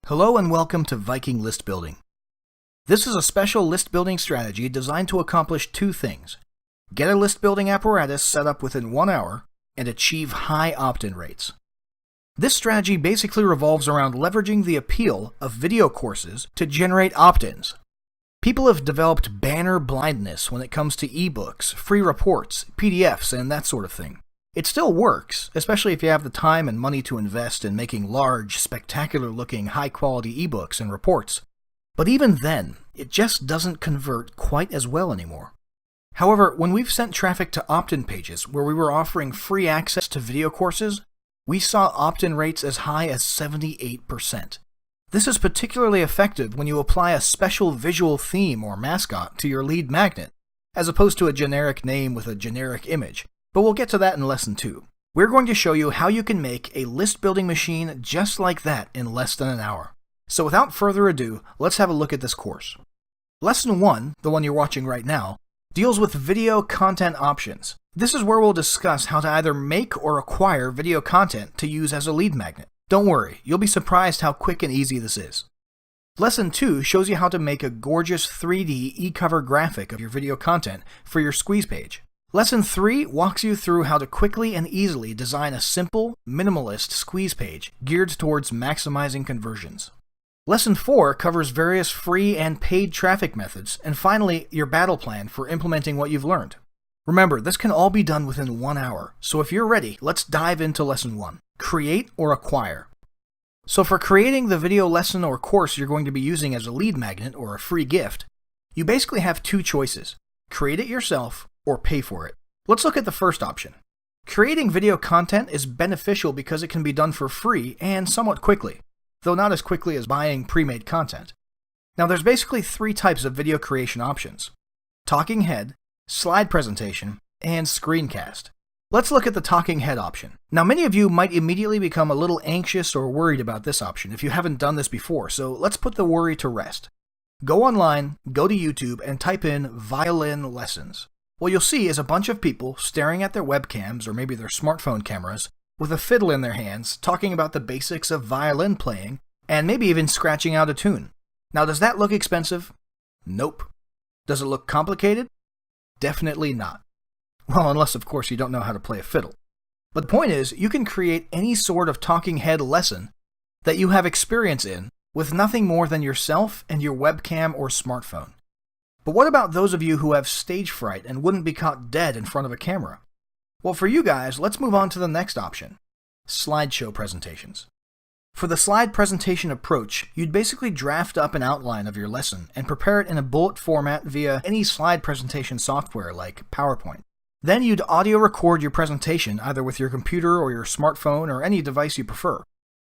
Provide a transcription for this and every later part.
Hello and welcome to Viking List Building. This is a special list building strategy designed to accomplish two things: get a list building apparatus set up within 1 hour and achieve high opt-in rates. This strategy basically revolves around leveraging the appeal of video courses to generate opt-ins. People have developed banner blindness when it comes to ebooks, free reports, PDFs, and that sort of thing. It still works, especially if you have the time and money to invest in making large, spectacular-looking, high-quality ebooks and reports. But even then, it just doesn't convert quite as well anymore. However, when we've sent traffic to opt-in pages where we were offering free access to video courses, we saw opt-in rates as high as 78%. This is particularly effective when you apply a special visual theme or mascot to your lead magnet, as opposed to a generic name with a generic image. But we'll get to that in Lesson 2. We're going to show you how you can make a list-building machine just like that in less than an hour. So without further ado, let's have a look at this course. Lesson 1, the one you're watching right now, deals with video content options. This is where we'll discuss how to either make or acquire video content to use as a lead magnet. Don't worry, you'll be surprised how quick and easy this is. Lesson 2 shows you how to make a gorgeous 3D e-cover graphic of your video content for your squeeze page. Lesson 3 walks you through how to quickly and easily design a simple, minimalist squeeze page geared towards maximizing conversions. Lesson 4 covers various free and paid traffic methods, and finally, your battle plan for implementing what you've learned. Remember, this can all be done within 1 hour, so if you're ready, let's dive into Lesson 1. Create or acquire. So for creating the video lesson or course you're going to be using as a lead magnet or a free gift, you basically have two choices: create it yourself or pay for it. Let's look at the first option. Creating video content is beneficial because it can be done for free and somewhat quickly, though not as quickly as buying pre-made content. Now there's basically 3 types of video creation options: talking head, slide presentation, and screencast. Let's look at the talking head option. Now many of you might immediately become a little anxious or worried about this option if you haven't done this before, so let's put the worry to rest. Go online, go to YouTube, and type in violin lessons. What you'll see is a bunch of people staring at their webcams or maybe their smartphone cameras with a fiddle in their hands, talking about the basics of violin playing, and maybe even scratching out a tune. Now, does that look expensive? Nope. Does it look complicated? Definitely not. Well, unless of course you don't know how to play a fiddle. But the point is, you can create any sort of talking head lesson that you have experience in with nothing more than yourself and your webcam or smartphone. But what about those of you who have stage fright and wouldn't be caught dead in front of a camera? Well, for you guys, let's move on to the next option: slideshow presentations. For the slide presentation approach, you'd basically draft up an outline of your lesson and prepare it in a bullet format via any slide presentation software like PowerPoint. Then you'd audio record your presentation either with your computer or your smartphone or any device you prefer.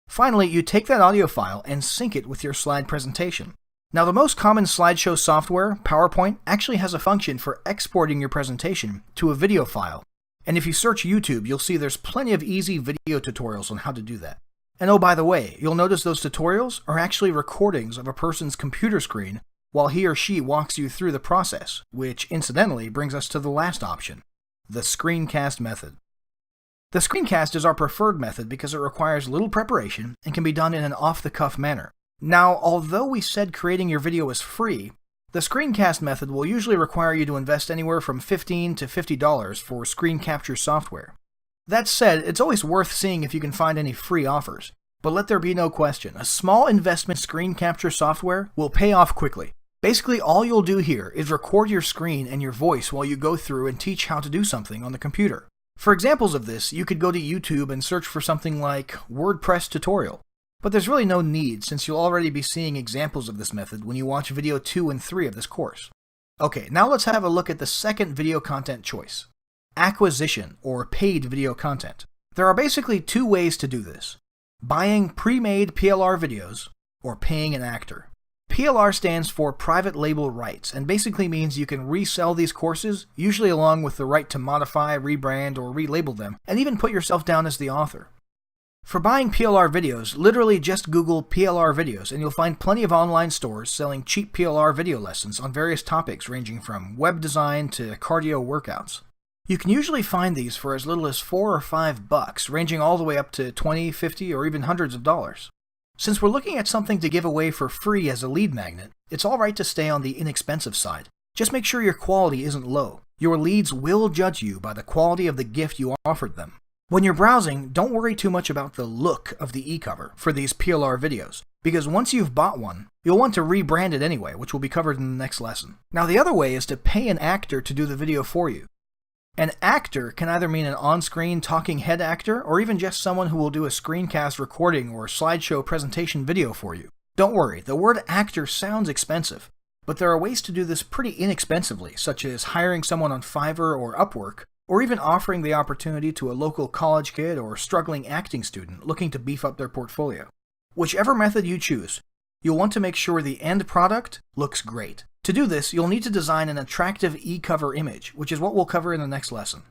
Finally, you take that audio file and sync it with your slide presentation. Now, the most common slideshow software, PowerPoint, actually has a function for exporting your presentation to a video file. And if you search YouTube, you'll see there's plenty of easy video tutorials on how to do that. And oh, by the way, you'll notice those tutorials are actually recordings of a person's computer screen while he or she walks you through the process, which incidentally brings us to the last option: the screencast method. The screencast is our preferred method because it requires little preparation and can be done in an off-the-cuff manner. Now, although we said creating your video is free, the screencast method will usually require you to invest anywhere from $15 to $50 for screen capture software. That said, it's always worth seeing if you can find any free offers. But let there be no question, a small investment screen capture software will pay off quickly. Basically, all you'll do here is record your screen and your voice while you go through and teach how to do something on the computer. For examples of this, you could go to YouTube and search for something like WordPress tutorial. But there's really no need, since you'll already be seeing examples of this method when you watch video 2 and 3 of this course. Okay, now let's have a look at the second video content choice: acquisition or paid video content. There are basically 2 ways to do this: buying pre-made PLR videos or paying an actor. PLR stands for private label rights and basically means you can resell these courses, usually along with the right to modify, rebrand, or relabel them, and even put yourself down as the author. For buying PLR videos, literally just Google PLR videos and you'll find plenty of online stores selling cheap PLR video lessons on various topics ranging from web design to cardio workouts. You can usually find these for as little as $4 or $5, ranging all the way up to $20, $50, or even hundreds of dollars. Since we're looking at something to give away for free as a lead magnet, it's alright to stay on the inexpensive side. Just make sure your quality isn't low. Your leads will judge you by the quality of the gift you offered them. When you're browsing, don't worry too much about the look of the e-cover for these PLR videos, because once you've bought one, you'll want to rebrand it anyway, which will be covered in the next lesson. Now the other way is to pay an actor to do the video for you. An actor can either mean an on-screen talking head actor, or even just someone who will do a screencast recording or slideshow presentation video for you. Don't worry, the word actor sounds expensive, but there are ways to do this pretty inexpensively, such as hiring someone on Fiverr or Upwork, or even offering the opportunity to a local college kid or struggling acting student looking to beef up their portfolio. Whichever method you choose, you'll want to make sure the end product looks great. To do this, you'll need to design an attractive e-cover image, which is what we'll cover in the next lesson.